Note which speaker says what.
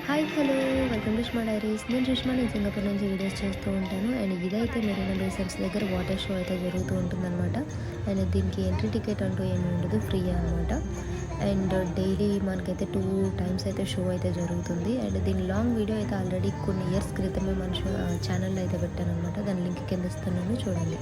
Speaker 1: Hi hello welcome to Sushma diaries. నేను సుష్మా, నేను Singapore నుంచి వీడియోస్ చేస్తూ ఉంటాను. అండ్ ఇదైతే మెరీనా బే సన్స్ దగ్గర వాటర్ షో అయితే జరుగుతూ ఉంటుందన్నమాట. అండ్ దీనికి ఎంట్రీ టికెట్ అంటూ ఏమీ ఉండదు, ఫ్రీ అనమాట. అండ్ డైలీ మనకైతే 2 టైమ్స్ అయితే షో అయితే జరుగుతుంది. అండ్ దీని లాంగ్ వీడియో అయితే ఆల్రెడీ కొన్ని ఇయర్స్ క్రితమే మన ఛానల్లో అయితే పెట్టాను అనమాట. దాని లింక్ కింద ఇస్తున్నాను, చూడండి.